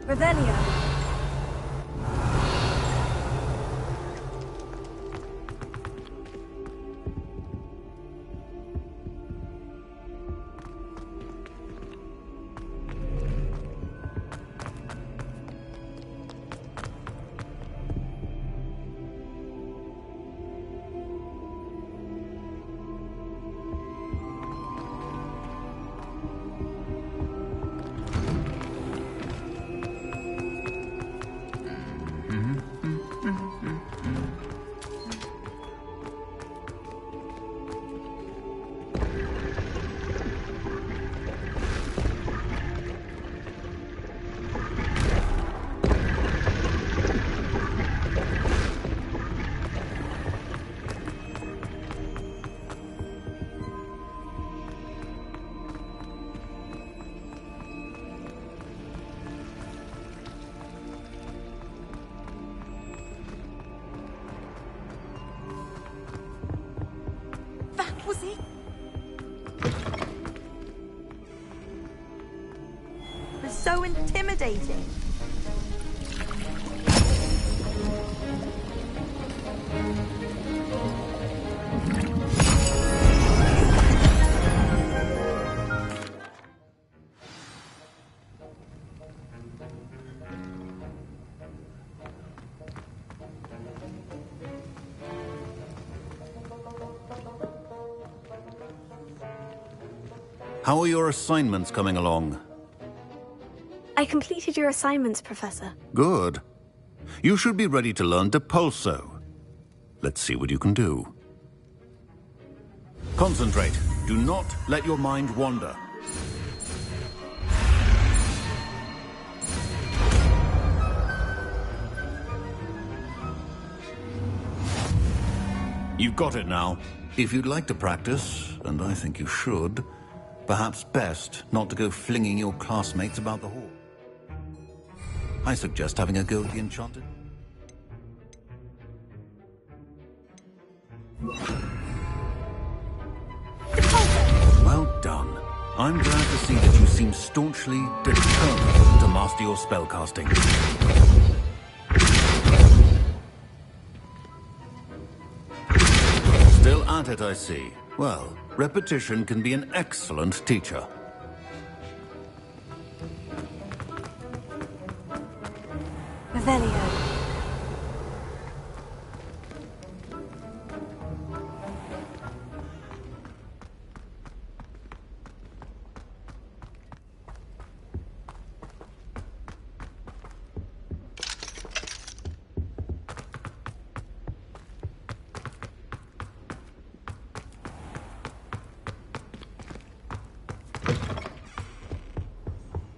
Revelio. Was it? It was so intimidating. How are your assignments coming along? I completed your assignments, Professor. Good. You should be ready to learn Depulso. Let's see what you can do. Concentrate. Do not let your mind wander. You've got it now. If you'd like to practice, and I think you should, perhaps best not to go flinging your classmates about the hall. I suggest having a go at the enchanted. Well done. I'm glad to see that you seem staunchly determined to master your spellcasting. Still at it, I see. Well, repetition can be an excellent teacher. Revelio.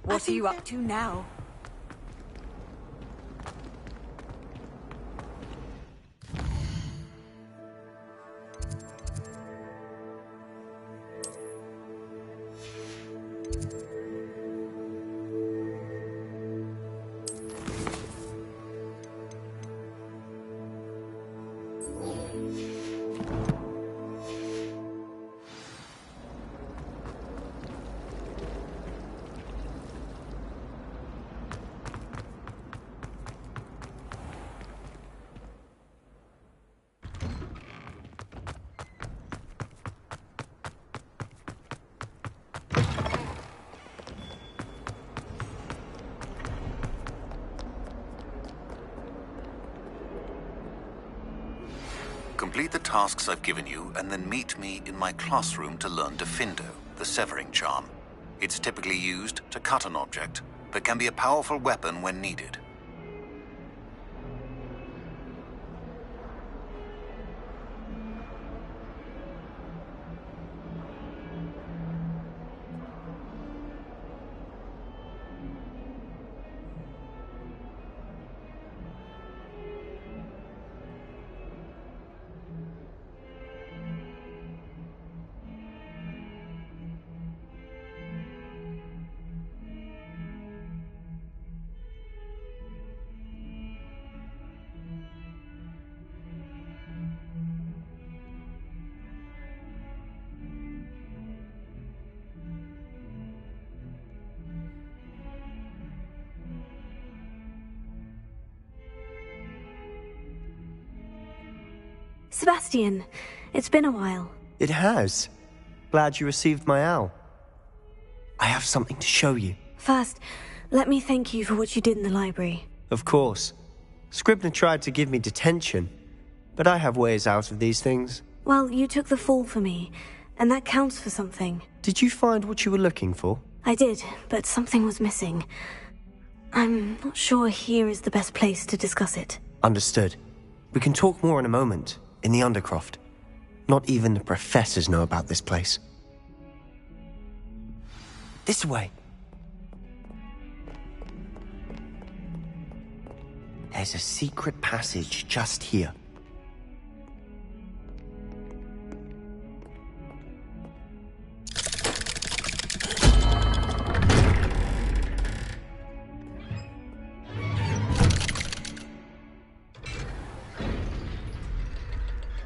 What are you up to now? Complete the tasks I've given you, and then meet me in my classroom to learn Defindo, the severing charm. It's typically used to cut an object, but can be a powerful weapon when needed. Sebastian, it's been a while. It has. Glad you received my owl. I have something to show you. First, let me thank you for what you did in the library. Of course. Scribner tried to give me detention, but I have ways out of these things. Well, you took the fall for me, and that counts for something. Did you find what you were looking for? I did, but something was missing. I'm not sure here is the best place to discuss it. Understood. We can talk more in a moment, in the Undercroft. Not even the professors know about this place. This way. There's a secret passage just here.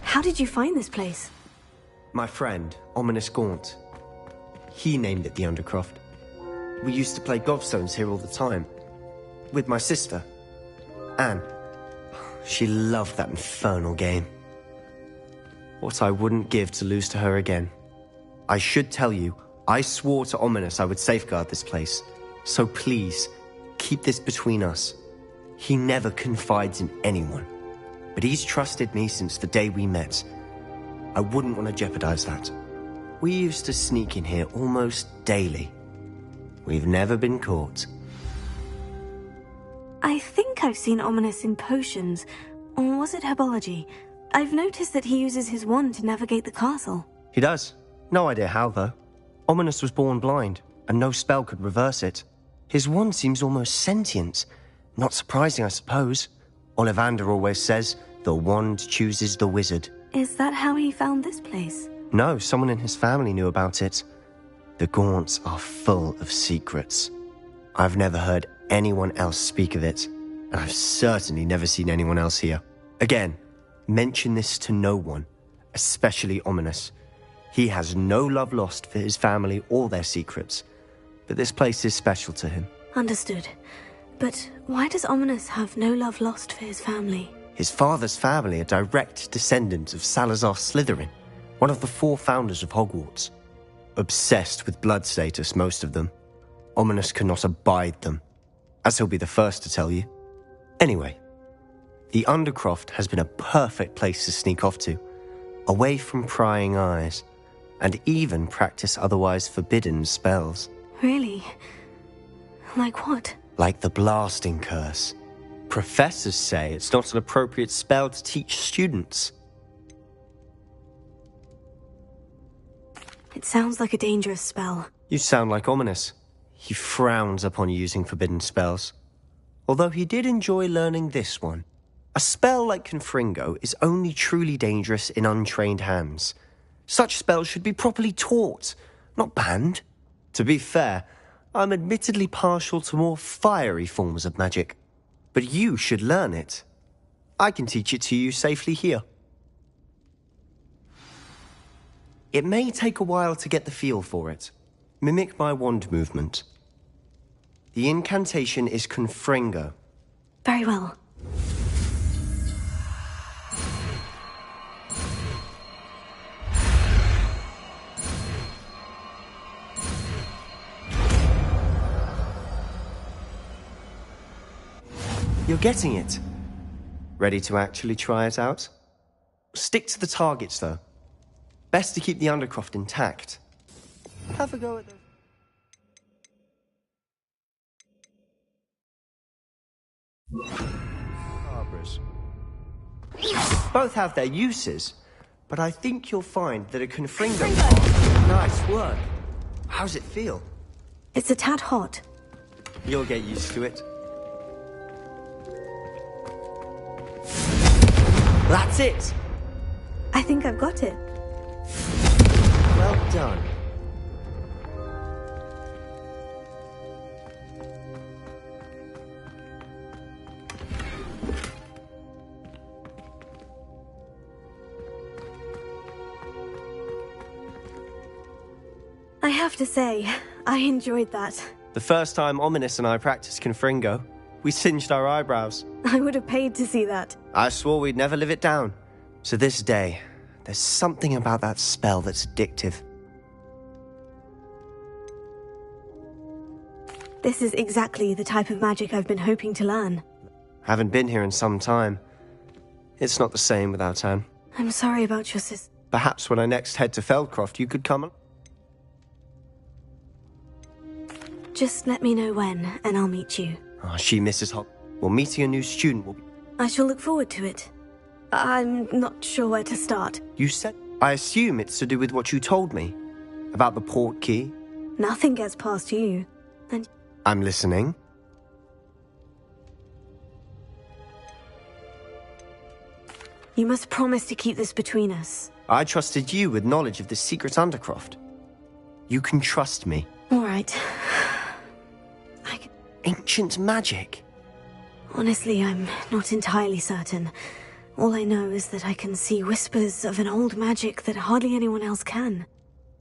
How did you find this place? My friend, Ominous Gaunt. He named it the Undercroft. We used to play gobstones here all the time. With my sister, Anne. She loved that infernal game. What I wouldn't give to lose to her again. I should tell you, I swore to Ominous I would safeguard this place. So please, keep this between us. He never confides in anyone. But he's trusted me since the day we met. I wouldn't want to jeopardize that. We used to sneak in here almost daily. We've never been caught. I think I've seen Ominous in potions. Or was it herbology? I've noticed that he uses his wand to navigate the castle. He does. No idea how, though. Ominous was born blind, and no spell could reverse it. His wand seems almost sentient. Not surprising, I suppose. Ollivander always says, the wand chooses the wizard. Is that how he found this place? No, someone in his family knew about it. The Gaunts are full of secrets. I've never heard anyone else speak of it, and I've certainly never seen anyone else here. Again, mention this to no one, especially Ominous. He has no love lost for his family or their secrets, but this place is special to him. Understood. But why does Ominous have no love lost for his family? His father's family are direct descendants of Salazar Slytherin, one of the 4 founders of Hogwarts. Obsessed with blood status, most of them. Ominous cannot abide them, as he'll be the first to tell you. Anyway, the Undercroft has been a perfect place to sneak off to, away from prying eyes, and even practice otherwise forbidden spells. Really? Like what? Like the blasting curse. Professors say it's not an appropriate spell to teach students. It sounds like a dangerous spell. You sound like Ominous. He frowns upon using forbidden spells. Although he did enjoy learning this one. A spell like Confringo is only truly dangerous in untrained hands. Such spells should be properly taught, not banned. To be fair, I'm admittedly partial to more fiery forms of magic. But you should learn it. I can teach it to you safely here. It may take a while to get the feel for it. Mimic my wand movement. The incantation is Confringo. Very well. You're getting it. Ready to actually try it out? Stick to the targets, though. Best to keep the Undercroft intact. Have a go at those. Barbara's. Both have their uses, but I think you'll find that a Confringo... Nice work. How's it feel? It's a tad hot. You'll get used to it. That's it! I think I've got it. Well done. I have to say, I enjoyed that. The first time Ominous and I practiced Confringo, we singed our eyebrows. I would have paid to see that. I swore we'd never live it down. To this day, there's something about that spell that's addictive. This is exactly the type of magic I've been hoping to learn. Haven't been here in some time. It's not the same without Anne. I'm sorry about your sister. Perhaps when I next head to Feldcroft, you could come. Just let me know when, and I'll meet you. Oh, she misses Hogwarts. Well, meeting a new student will be... I shall look forward to it. I'm not sure where to start. You said... I assume it's to do with what you told me. About the port key. Nothing gets past you. And I'm listening. you must promise to keep this between us. I trusted you with knowledge of the secret Undercroft. You can trust me. All right. Ancient magic? Honestly, I'm not entirely certain. All I know is that I can see whispers of an old magic that hardly anyone else can.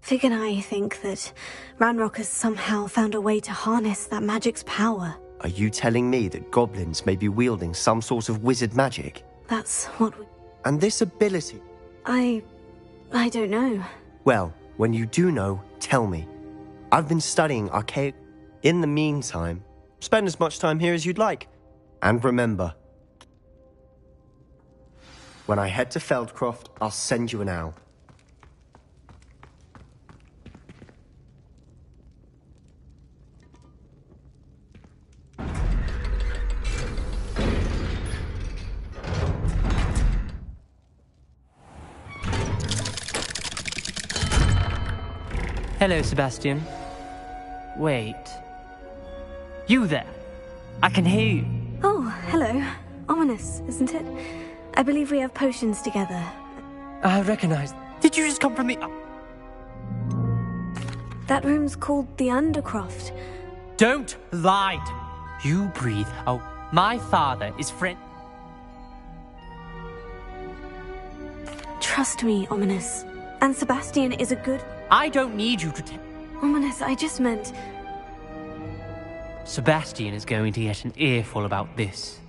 Fig and I think that Ranrock has somehow found a way to harness that magic's power. Are you telling me that goblins may be wielding some sort of wizard magic? That's what we... And this ability? I don't know. Well, when you do know, tell me. I've been studying archaic... In the meantime, spend as much time here as you'd like. And remember, when I head to Feldcroft, I'll send you an owl. Hello, Sebastian. Wait. You there? I can hear you. Oh, hello. Ominous, isn't it? I believe we have potions together. I recognize. Did you just come from the... That room's called the Undercroft. Don't lie to me. You breathe. Oh, my father is friend... Trust me, Ominous. And Sebastian is a good... I don't need you to tell... Ominous, I just meant... Sebastian is going to get an earful about this.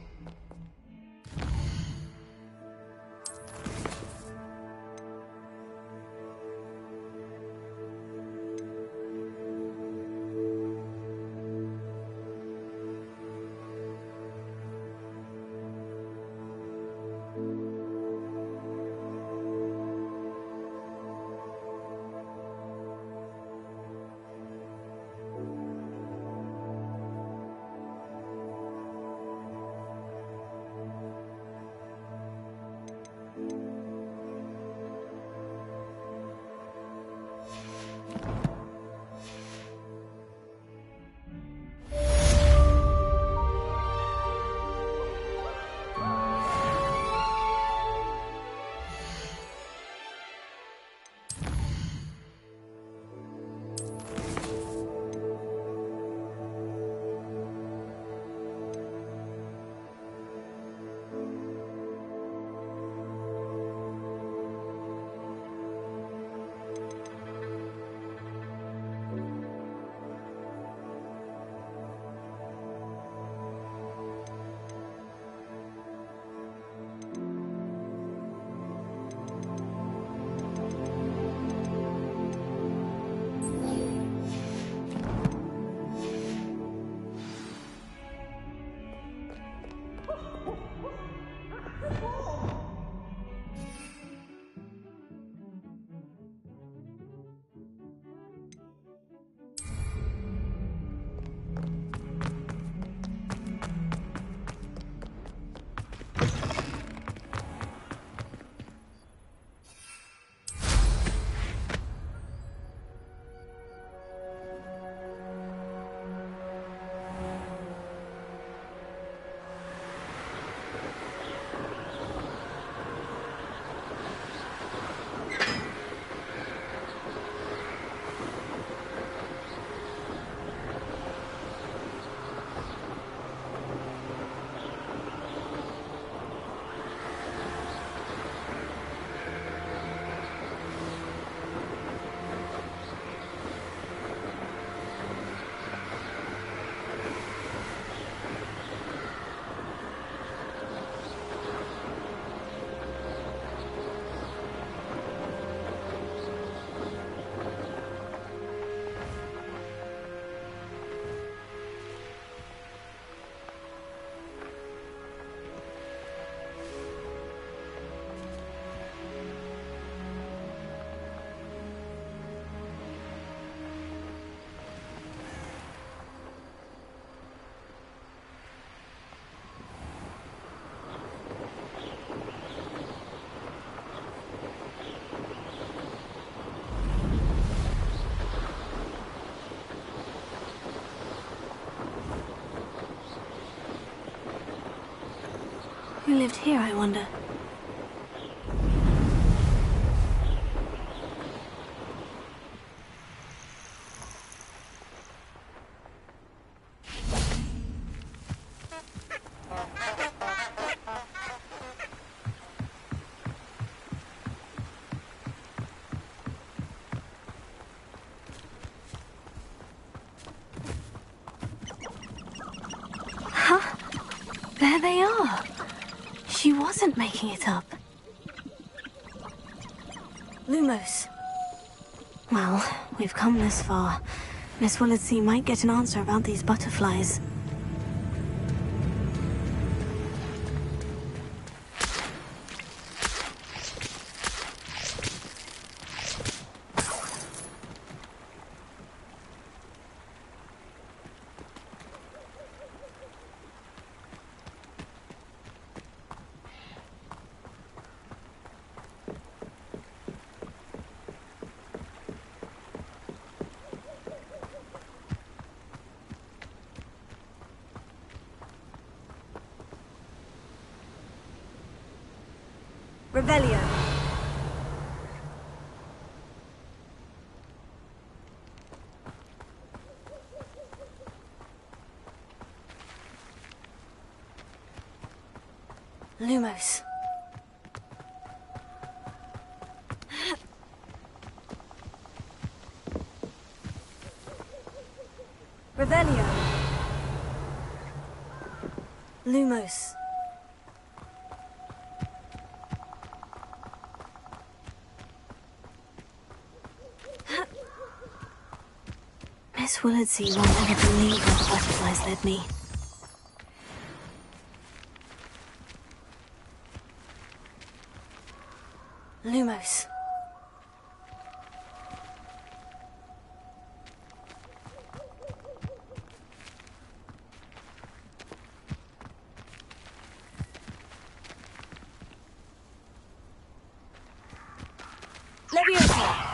Who lived here, I wonder? There they are. She wasn't making it up. Lumos. Well, we've come this far. Miss Willardsea might get an answer about these butterflies. Revelio. Lumos. Revelio. Lumos. Miss Willardsea won't ever believe where the butterflies led me. Lumos. Leviosa.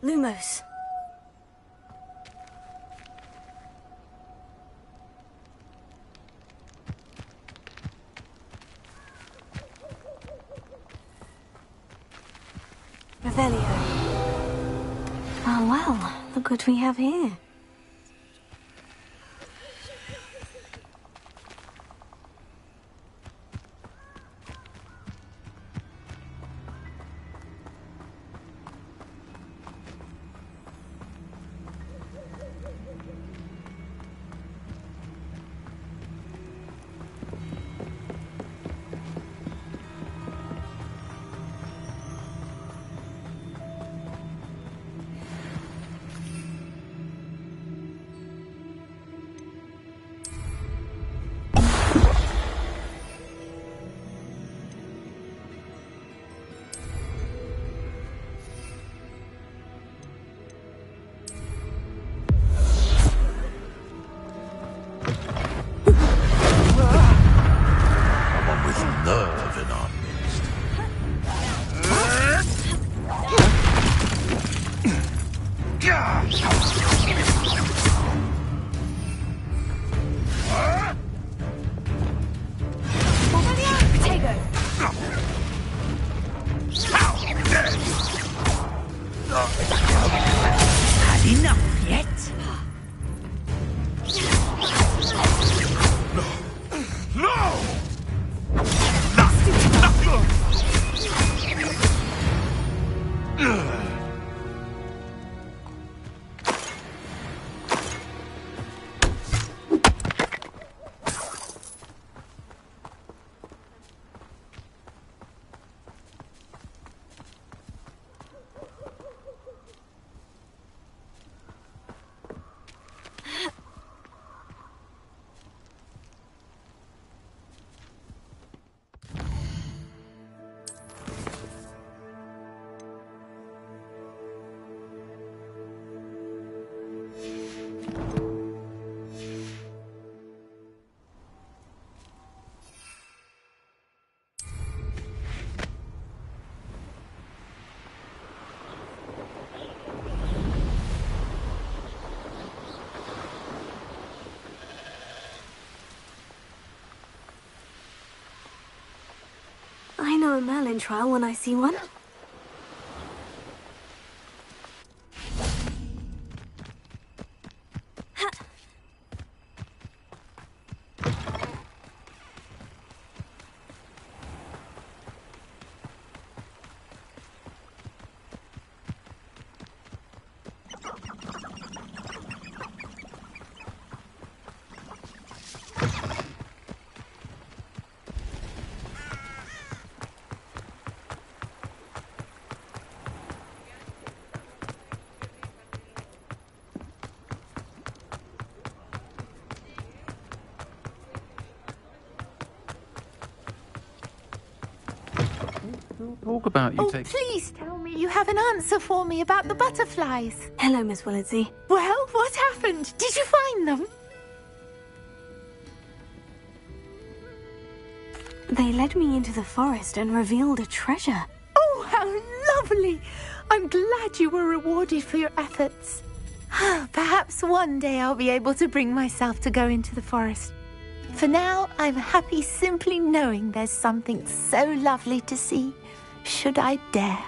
Lumos. Revelio. Oh well, look what we have here. a Merlin trial when I see one. Talk about you take... Please tell me you have an answer for me about the butterflies. Hello, Miss Willardsey. Well, what happened? Did you find them? They led me into the forest and revealed a treasure. Oh, how lovely! I'm glad you were rewarded for your efforts. Perhaps one day I'll be able to bring myself to go into the forest. For now, I'm happy simply knowing there's something so lovely to see, should I dare.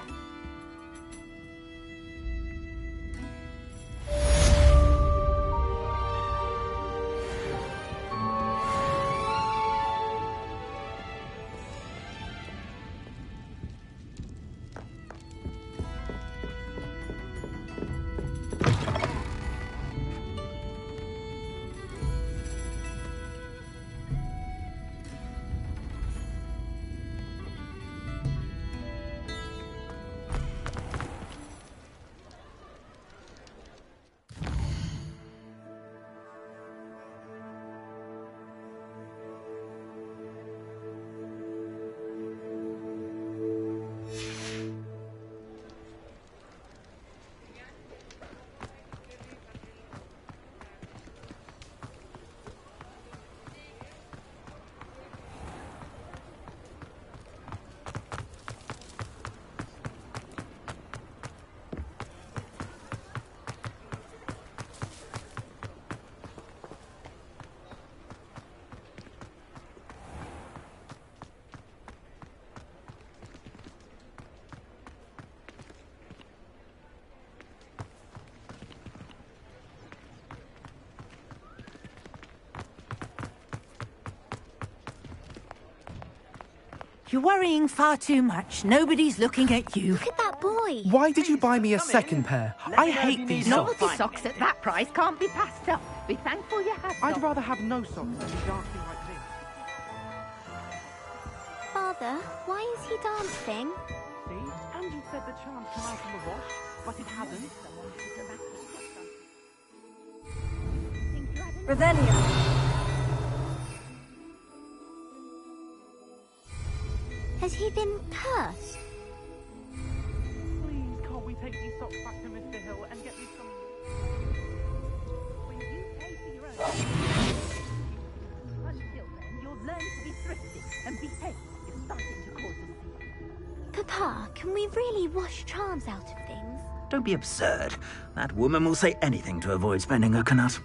You're worrying far too much. Nobody's looking at you. Look at that boy. Why did you buy me a second pair? I hate these socks. Novelty socks at that price can't be passed up. Be thankful you have I'd some. rather have no socks than be dancing like this. Father, why is he dancing? See? Angie said the charm came out in the wash, but it hasn't. Revelio. Has he been cursed? Please, can't we take these socks back to Mr. Hill and get me some... When you pay for your own... Until then, you'll learn to be thrifty and behave. You're starting to cause a scene. Papa, can we really wash charms out of things? Don't be absurd. That woman will say anything to avoid spending her knut.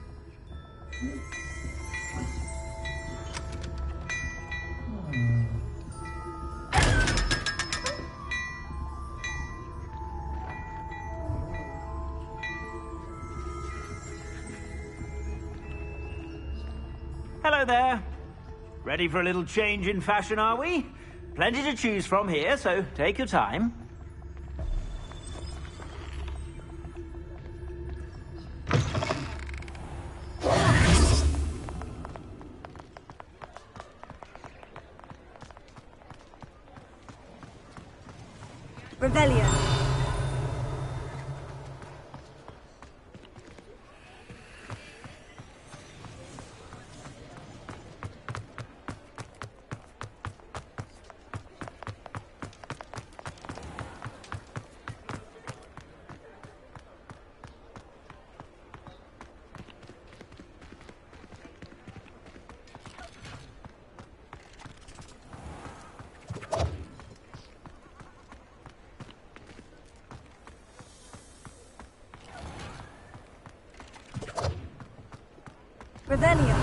Hello there. Ready for a little change in fashion, are we? Plenty to choose from here, so take your time. Revelio. Revelio.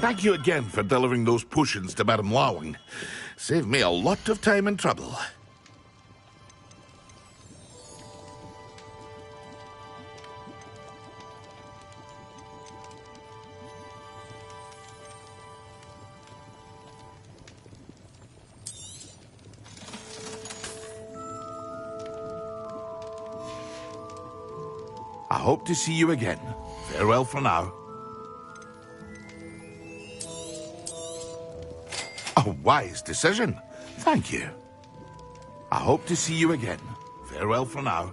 Thank you again for delivering those potions to Madame Lawing. Saved me a lot of time and trouble. I hope to see you again. Farewell for now. A wise decision. Thank you. I hope to see you again. Farewell for now.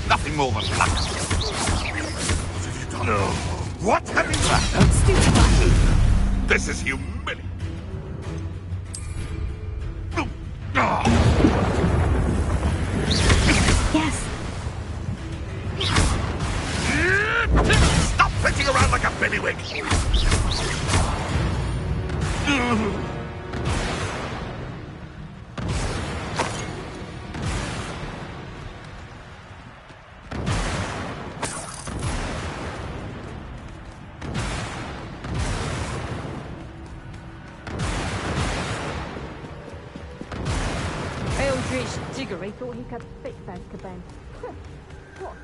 Nothing more than luck. What have you done? No. What have you done? This is humiliating. Yes. Stop flitting around like a billywig. figure he thought he could fix Azkaban. What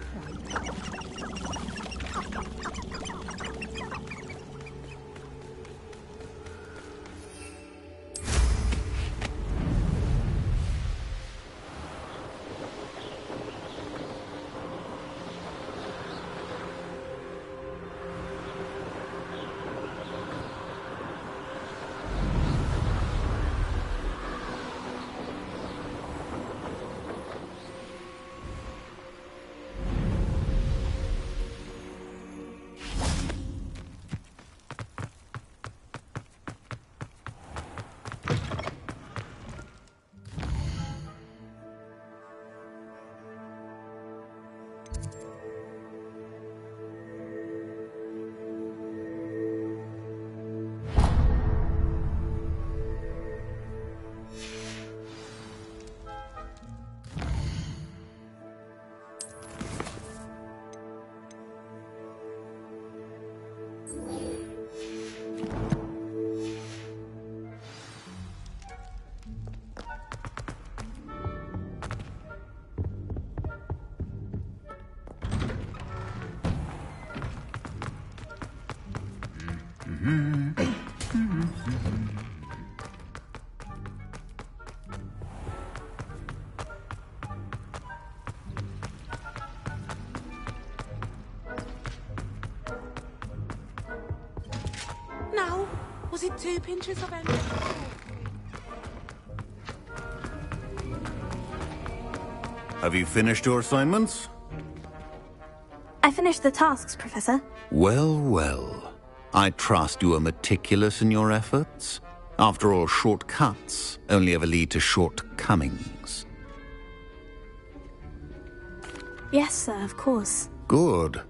Now, was it 2 pinches of MD? Have you finished your assignments? I finished the tasks, Professor. Well, well. I trust you are meticulous in your efforts. After all, shortcuts only ever lead to shortcomings. Yes, sir, of course. Good.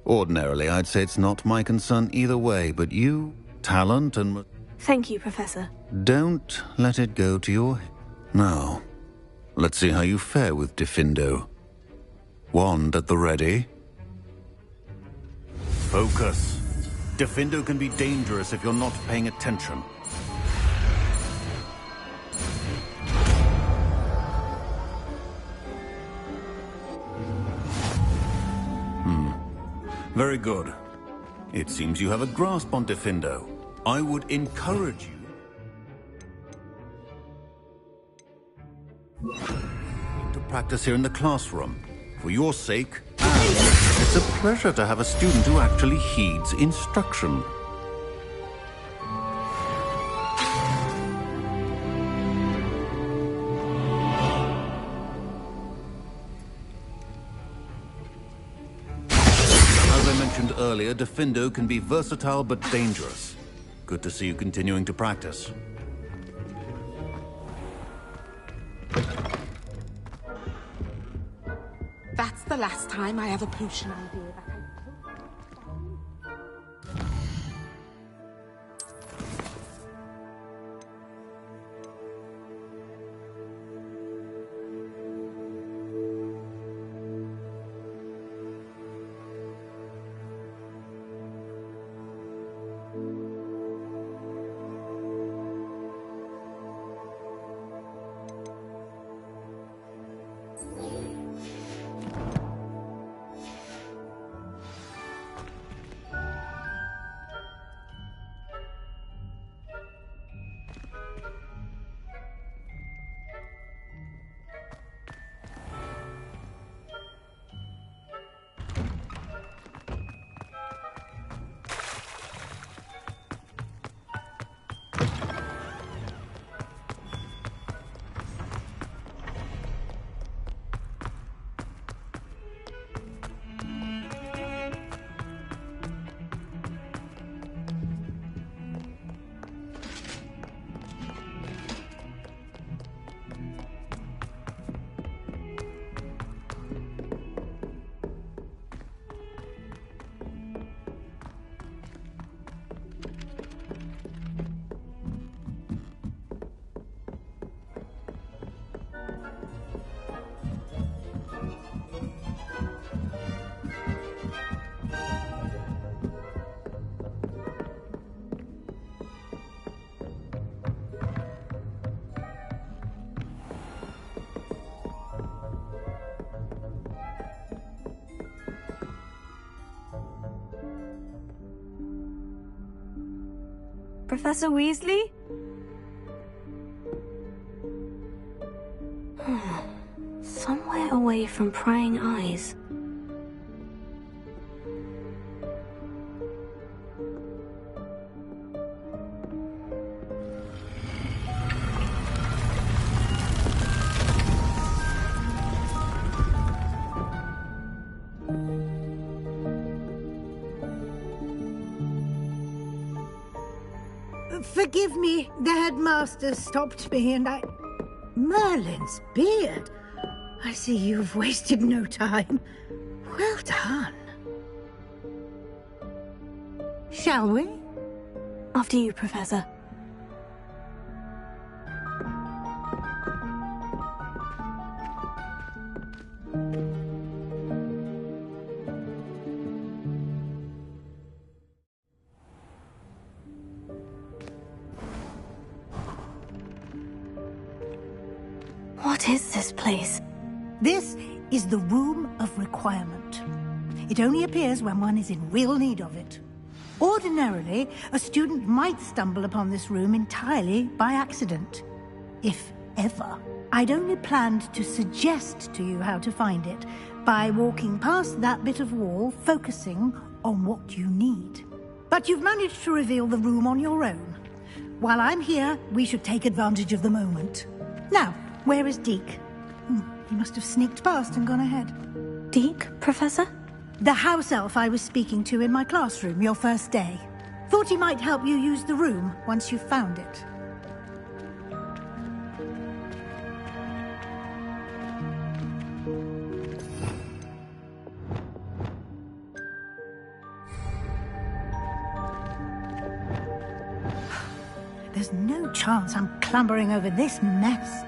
Ordinarily, I'd say it's not my concern either way, but you, talent and... Thank you, Professor. Don't let it go to your head. Now, let's see how you fare with Diffindo. Wand at the ready. Focus. Diffindo can be dangerous if you're not paying attention. Very good. It seems you have a grasp on Diffindo. I would encourage you to practice here in the classroom. For your sake, and it's a pleasure to have a student who actually heeds instruction. Earlier, Diffindo can be versatile but dangerous. Good to see you continuing to practice. That's the last time I have a potion idea that I... Professor Weasley? Somewhere away from prying eyes. Forgive me, the headmaster stopped me and I... Merlin's beard. I see you've wasted no time. Well done. Shall we? After you, Professor. What is this place? This is the Room of Requirement. It only appears when one is in real need of it. Ordinarily, a student might stumble upon this room entirely by accident. If ever. I'd only planned to suggest to you how to find it by walking past that bit of wall, focusing on what you need. But you've managed to reveal the room on your own. While I'm here, we should take advantage of the moment. Now, where is Deke? He must have sneaked past and gone ahead. Deke, Professor? The house elf I was speaking to in my classroom your first day. Thought he might help you use the room once you've found it. There's no chance I'm clambering over this mess.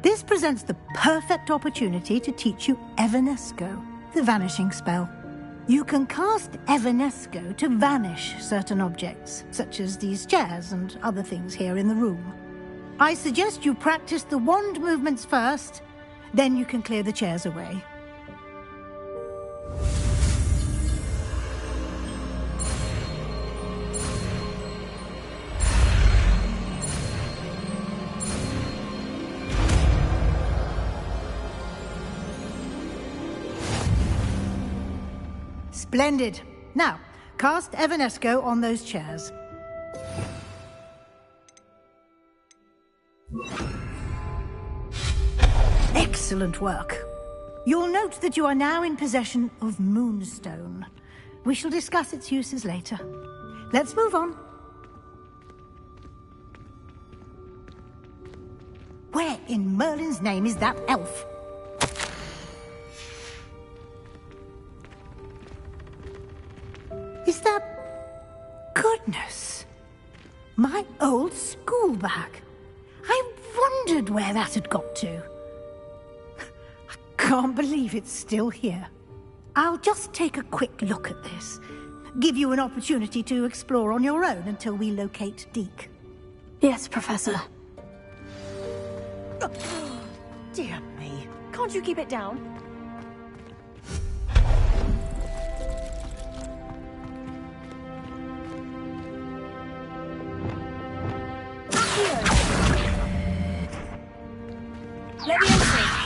This presents the perfect opportunity to teach you Evanesco, the vanishing spell. You can cast Evanesco to vanish certain objects, such as these chairs and other things here in the room. I suggest you practice the wand movements first, then you can clear the chairs away. Splendid. Now, cast Evanesco on those chairs. Excellent work. You'll note that you are now in possession of Moonstone. We shall discuss its uses later. Let's move on. Where in Merlin's name is that elf? Is that... Goodness! My old school bag. I wondered where that had got to. I can't believe it's still here. I'll just take a quick look at this. Give you an opportunity to explore on your own until we locate Deke. Yes, Professor. Oh, dear me. Can't you keep it down? Leviosa!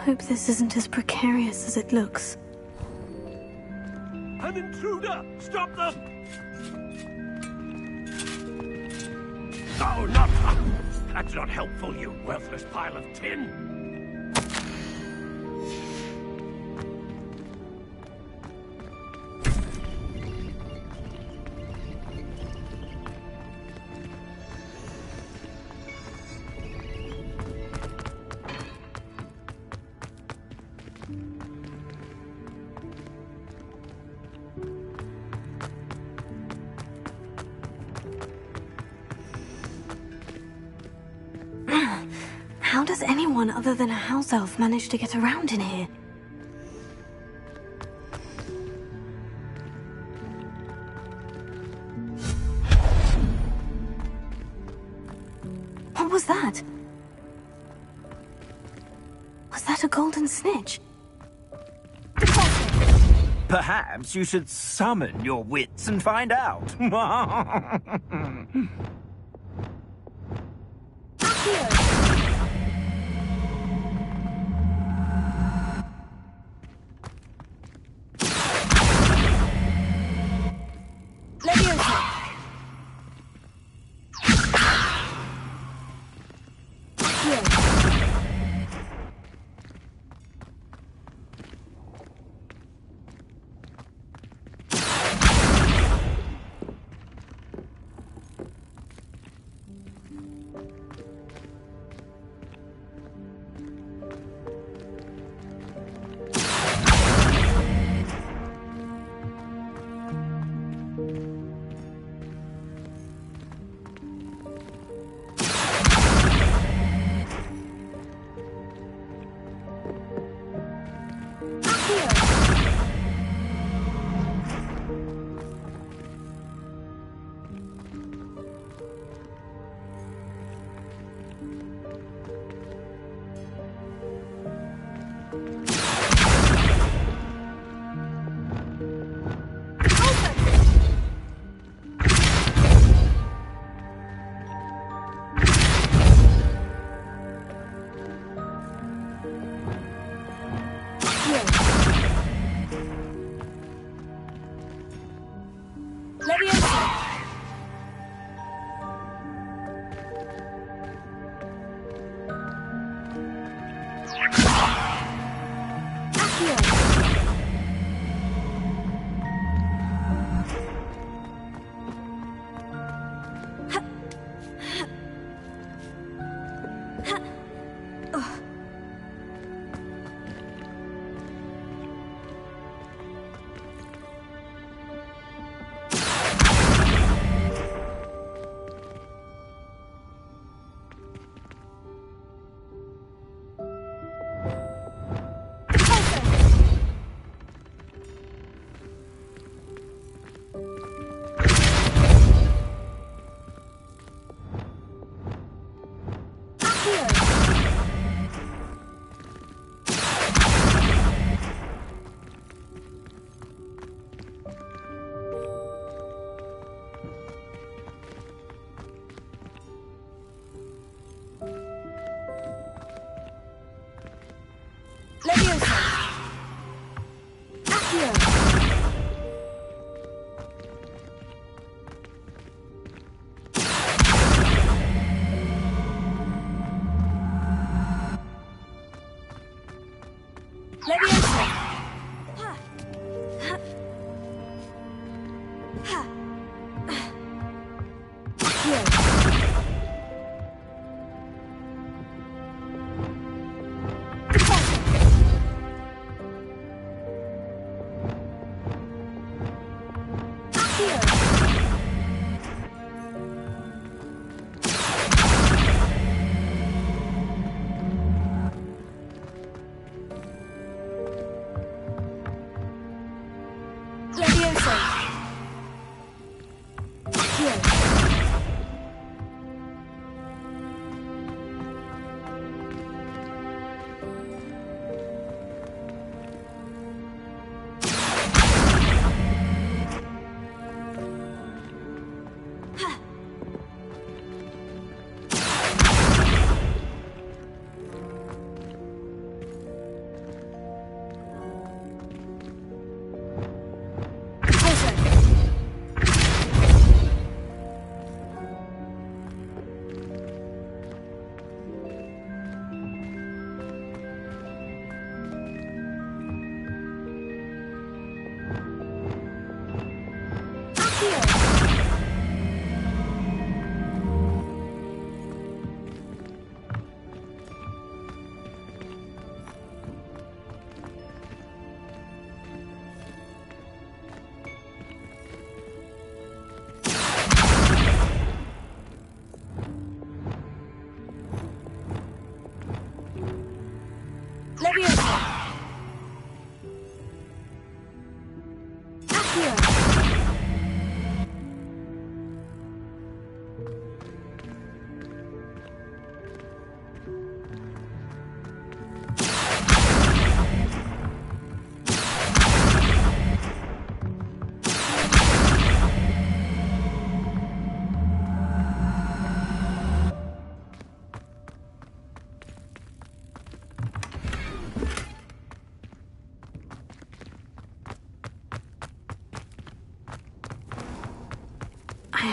Hope this isn't as precarious as it looks. An intruder! Stop them! No, not... That's not helpful, you worthless pile of tin! does anyone other than a house elf manage to get around in here? What was that? Was that a golden snitch? Perhaps you should summon your wits and find out.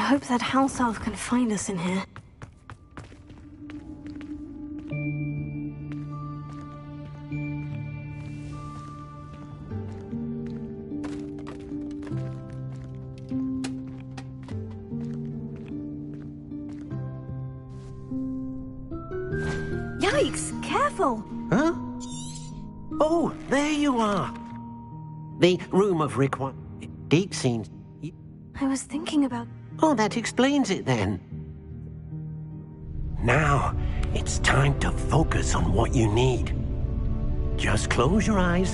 hope that house elf can find us in here. Yikes! Careful! Huh? Oh, there you are. The room of requirement. Deep seems... I was thinking about... Oh, that explains it then. Now, it's time to focus on what you need. Just close your eyes.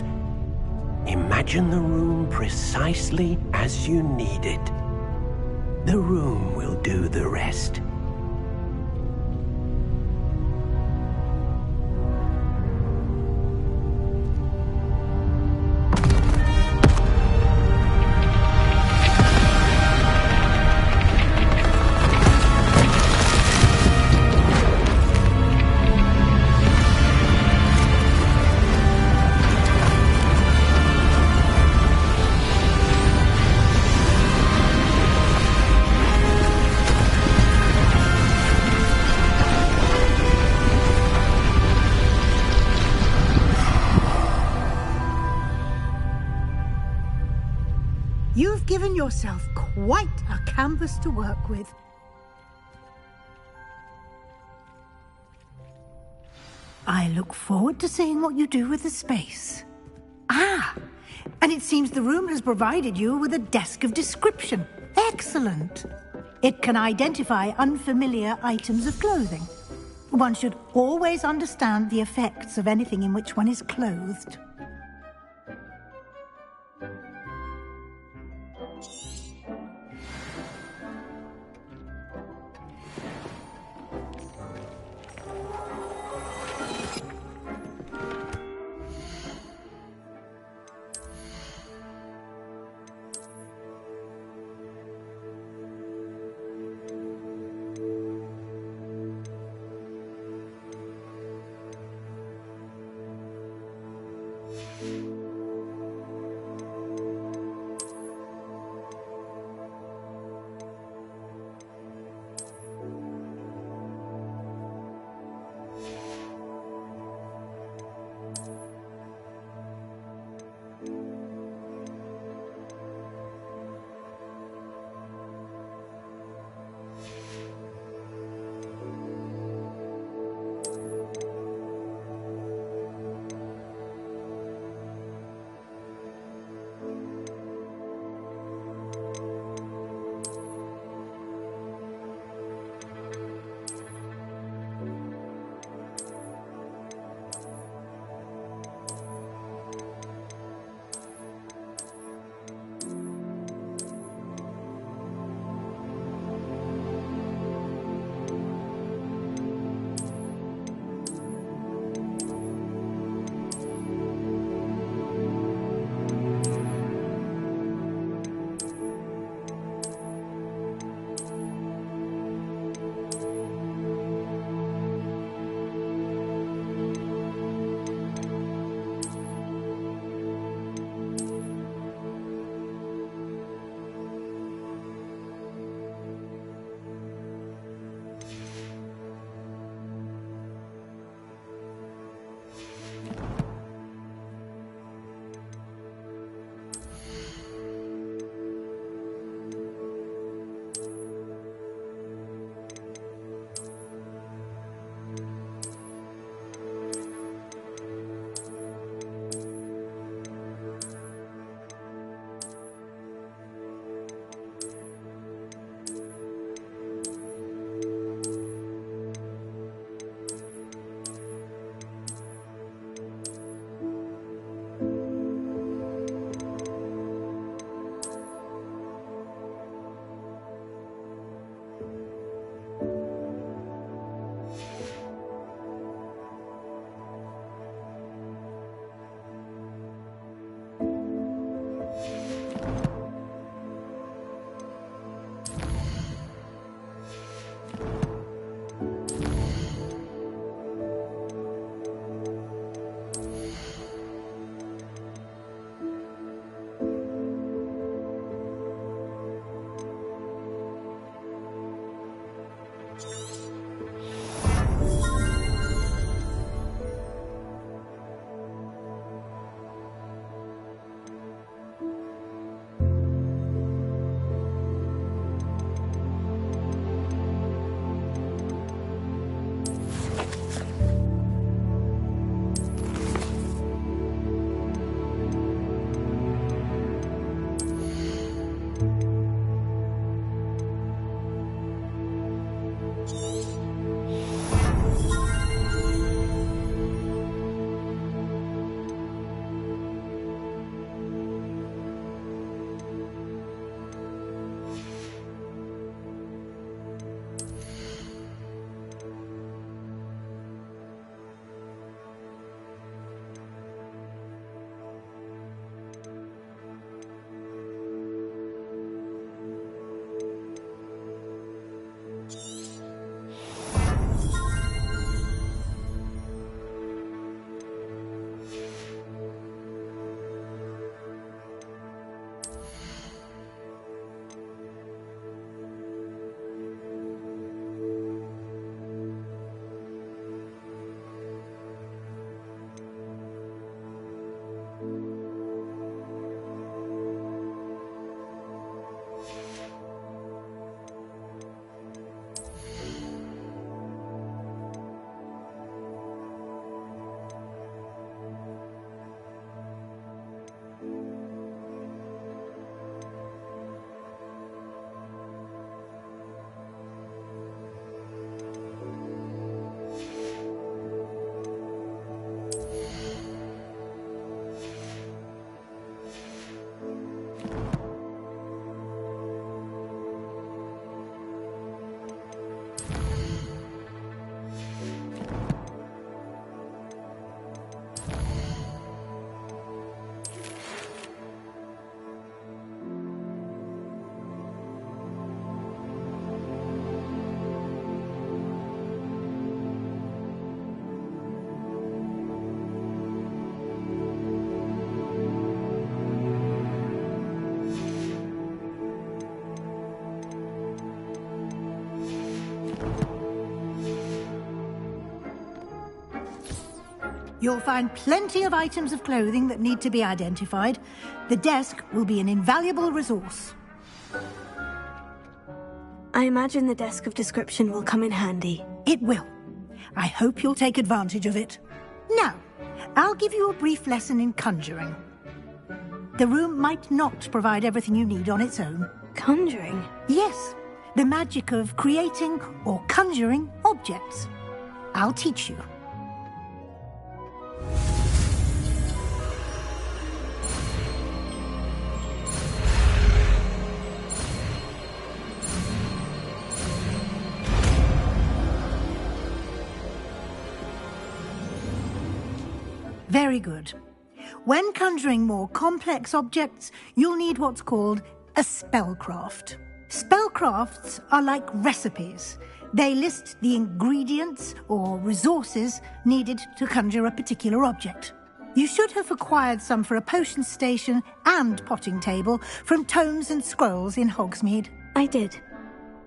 Imagine the room precisely as you need it. The room will do the rest. You've given yourself quite a canvas to work with. I look forward to seeing what you do with the space. Ah, and it seems the room has provided you with a desk of description. Excellent. It can identify unfamiliar items of clothing. One should always understand the effects of anything in which one is clothed. You'll find plenty of items of clothing that need to be identified. The desk will be an invaluable resource. I imagine the desk of description will come in handy. It will. I hope you'll take advantage of it. Now, I'll give you a brief lesson in conjuring. The room might not provide everything you need on its own. Conjuring? Yes, the magic of creating or conjuring objects. I'll teach you. Very good. When conjuring more complex objects, you'll need what's called a spellcraft. Spellcrafts are like recipes. They list the ingredients or resources needed to conjure a particular object. You should have acquired some for a potion station and potting table from tomes and scrolls in Hogsmeade. I did.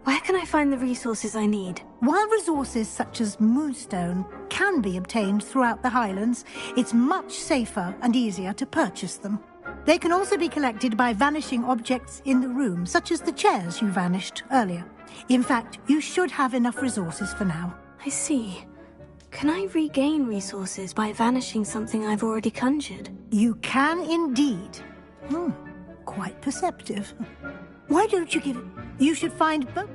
Where can I find the resources I need? While resources such as moonstone can be obtained throughout the Highlands, it's much safer and easier to purchase them. They can also be collected by vanishing objects in the room, such as the chairs you vanished earlier. In fact, you should have enough resources for now. I see. Can I regain resources by vanishing something I've already conjured? You can indeed. Quite perceptive. Why don't you give it... You should find both...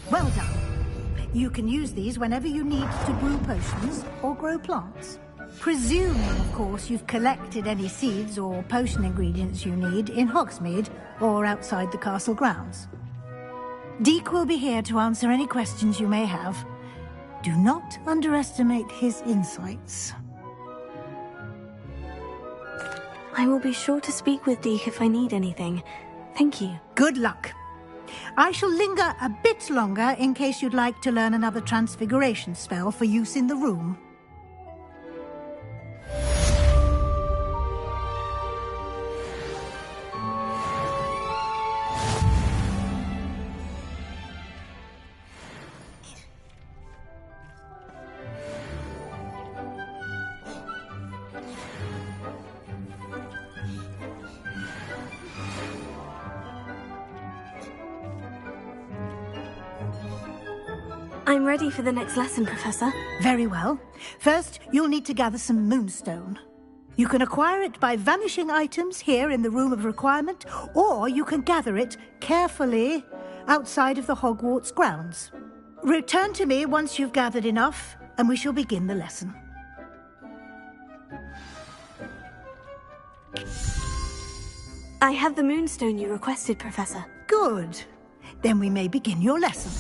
Well done. You can use these whenever you need to brew potions or grow plants. Presuming, of course, you've collected any seeds or potion ingredients you need in Hogsmeade or outside the castle grounds. Deke will be here to answer any questions you may have. Do not underestimate his insights. I will be sure to speak with Deke if I need anything. Thank you. Good luck. I shall linger a bit longer in case you'd like to learn another transfiguration spell for use in the room. I'm ready for the next lesson, Professor. Very well. First, you'll need to gather some moonstone. You can acquire it by vanishing items here in the Room of Requirement, or you can gather it carefully outside of the Hogwarts grounds. Return to me once you've gathered enough, and we shall begin the lesson. I have the moonstone you requested, Professor. Good. Then we may begin your lesson.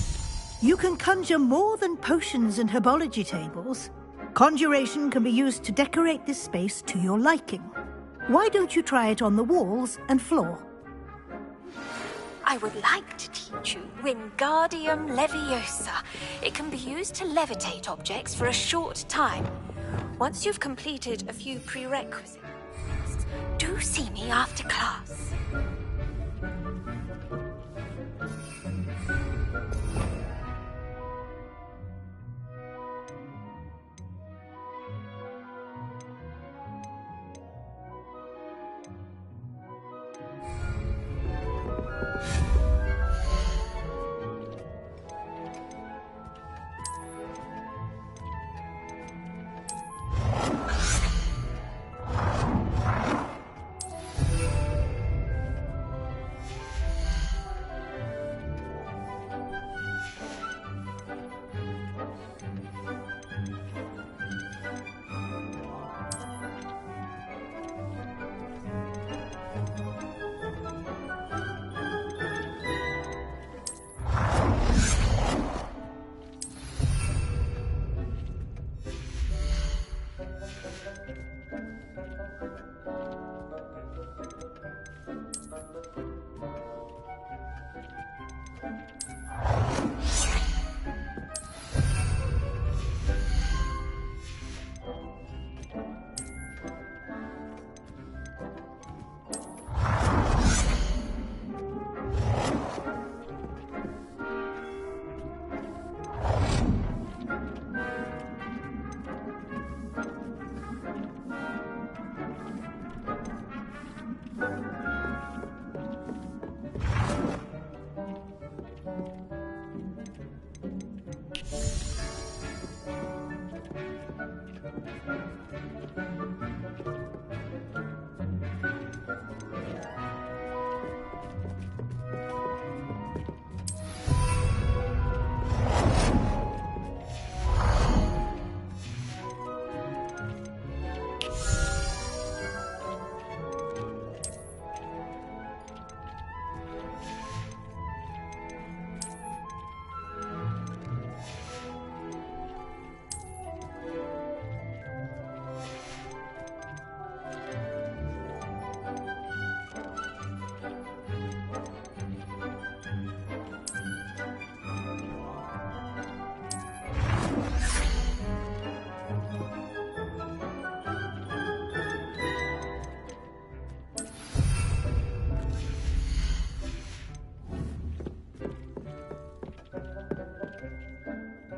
You can conjure more than potions and herbology tables. Conjuration can be used to decorate this space to your liking. Why don't you try it on the walls and floor? I would like to teach you Wingardium Leviosa. It can be used to levitate objects for a short time. Once you've completed a few prerequisites, do see me after class.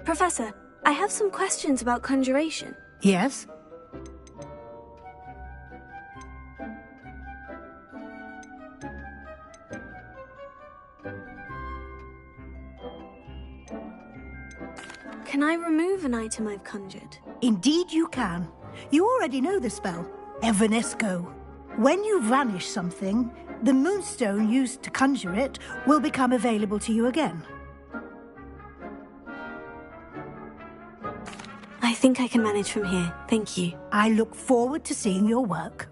Professor, I have some questions about conjuration. Yes? Can I remove an item I've conjured? Indeed you can. You already know the spell, Evanesco. When you vanish something, the moonstone used to conjure it will become available to you again. I think I can manage from here. Thank you. I look forward to seeing your work.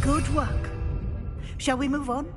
Good work. Shall we move on?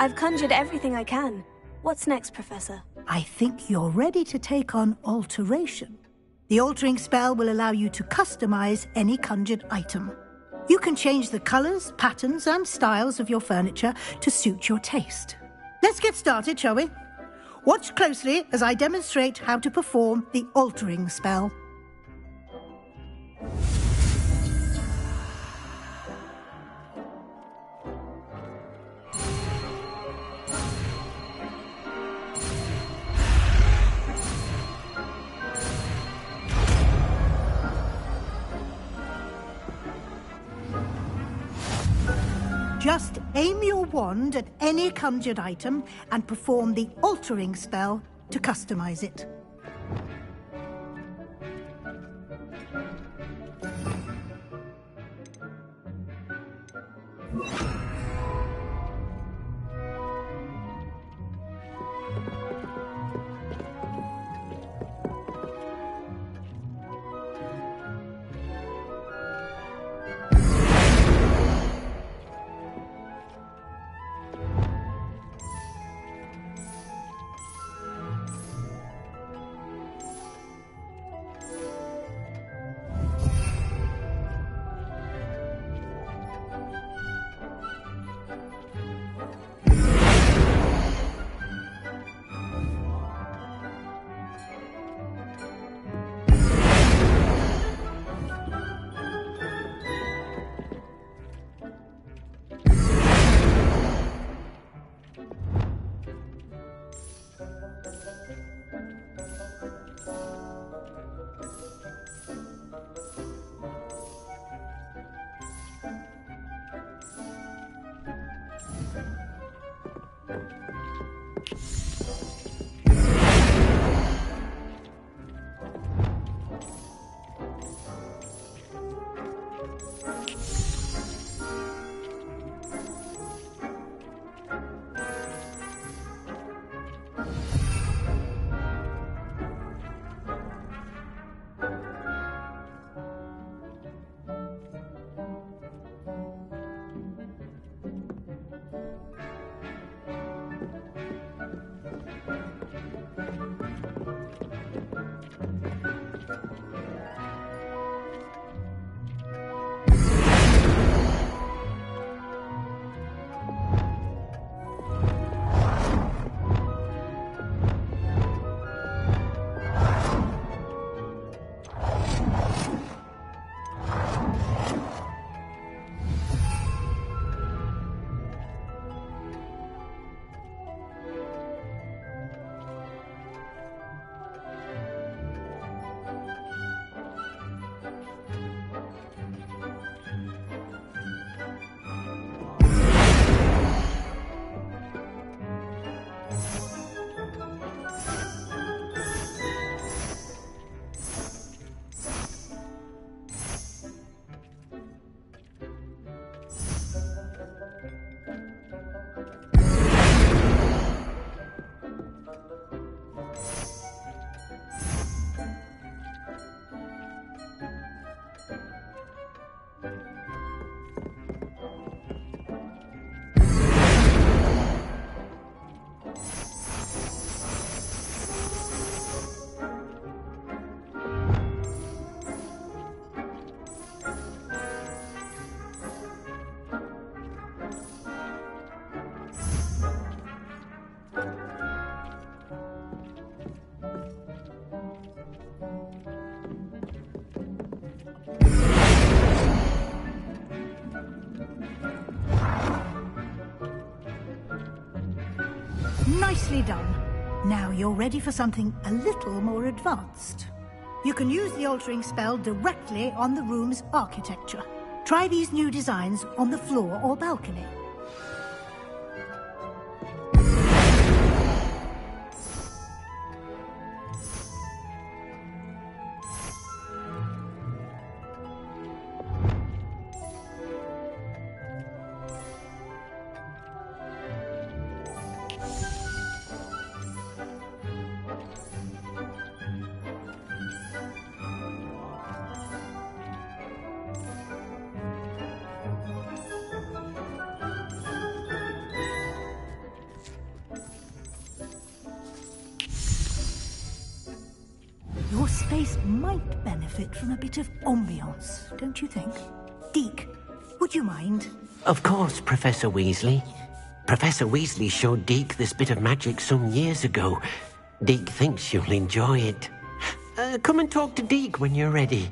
I've conjured everything I can. What's next, Professor? I think you're ready to take on alteration. The altering spell will allow you to customize any conjured item. You can change the colors, patterns, and styles of your furniture to suit your taste. Let's get started, shall we? Watch closely as I demonstrate how to perform the altering spell. Just aim your wand at any conjured item and perform the altering spell to customize it. Nicely done. Now you're ready for something a little more advanced. You can use the altering spell directly on the room's architecture. Try these new designs on the floor or balcony. Your space might benefit from a bit of ambiance, don't you think? Deke, would you mind? Of course, Professor Weasley. Professor Weasley showed Deke this bit of magic some years ago. Deke thinks you'll enjoy it. Come and talk to Deke when you're ready.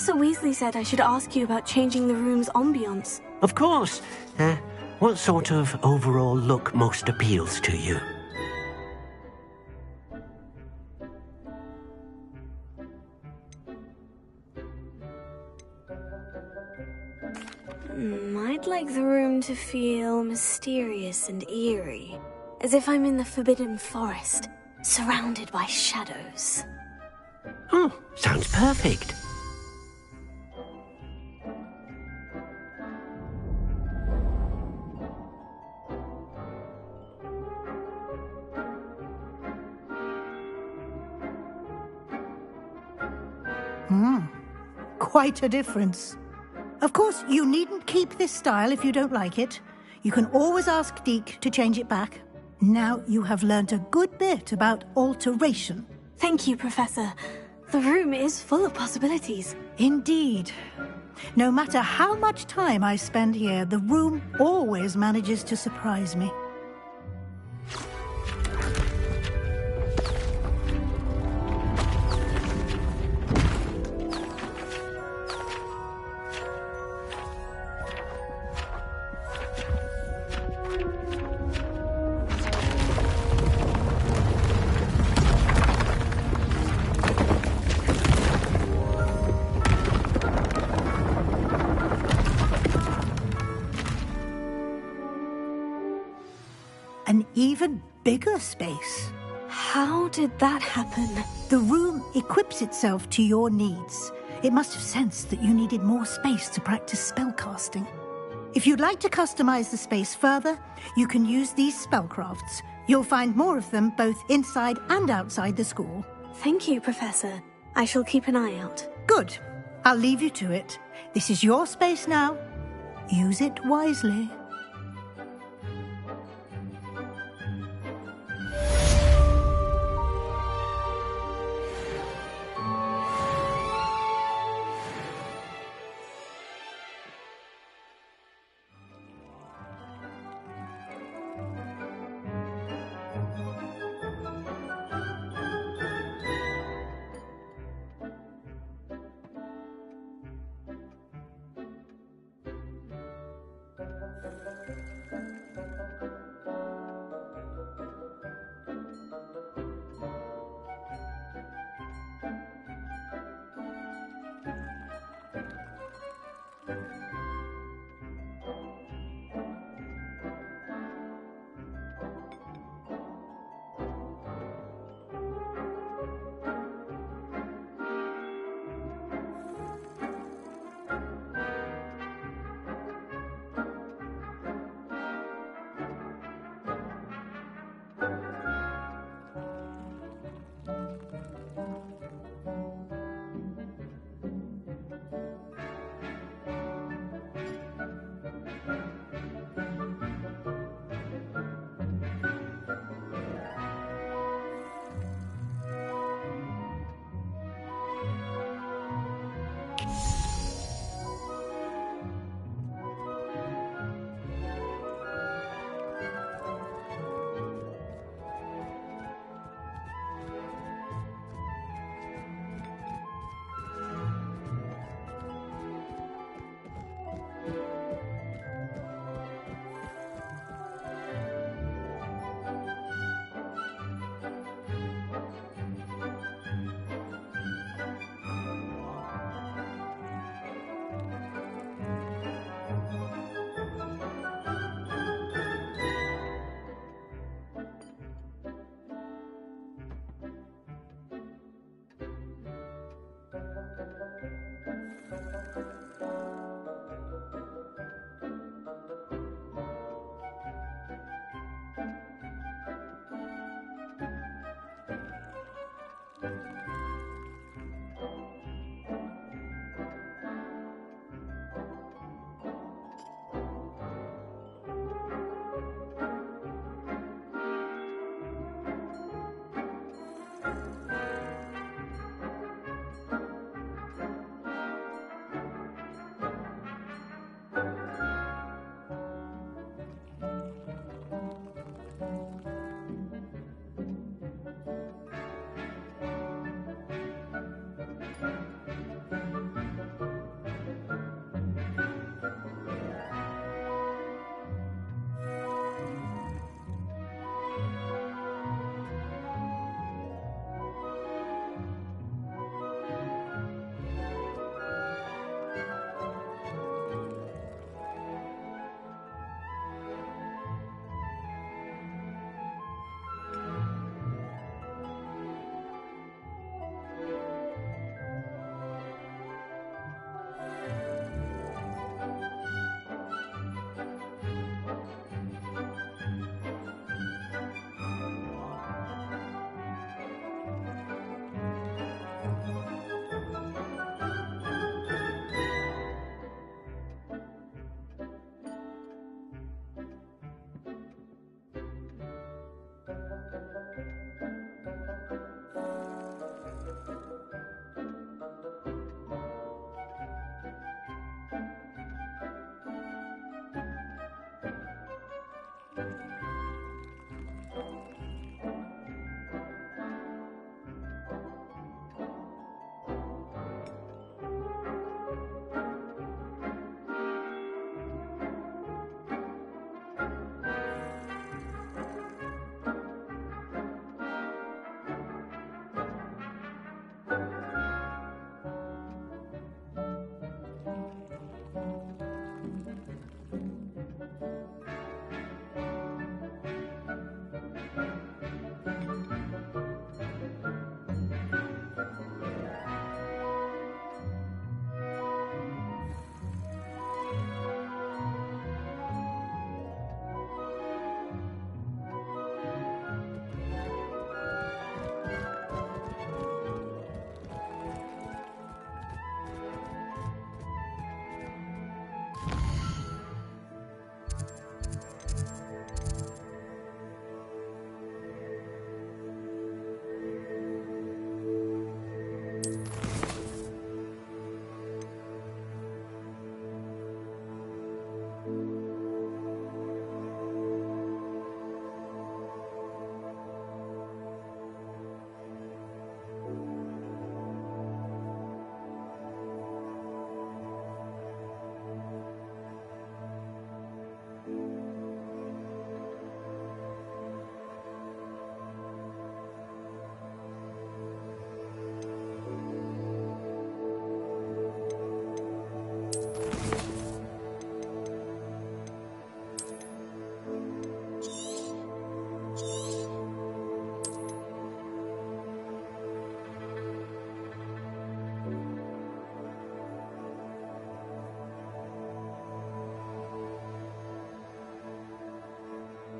Professor Weasley said I should ask you about changing the room's ambiance. Of course. What sort of overall look most appeals to you? I'd like the room to feel mysterious and eerie, as if I'm in the Forbidden Forest, surrounded by shadows. Oh, sounds perfect. Quite a difference. Of course, you needn't keep this style if you don't like it. You can always ask Deke to change it back. Now you have learnt a good bit about alteration. Thank you, Professor. The room is full of possibilities. Indeed. No matter how much time I spend here, the room always manages to surprise me. An even bigger space. How did that happen? The room equips itself to your needs. It must have sensed that you needed more space to practice spellcasting. If you'd like to customize the space further, you can use these spellcrafts. You'll find more of them both inside and outside the school. Thank you, Professor. I shall keep an eye out. Good. I'll leave you to it. This is your space now. Use it wisely.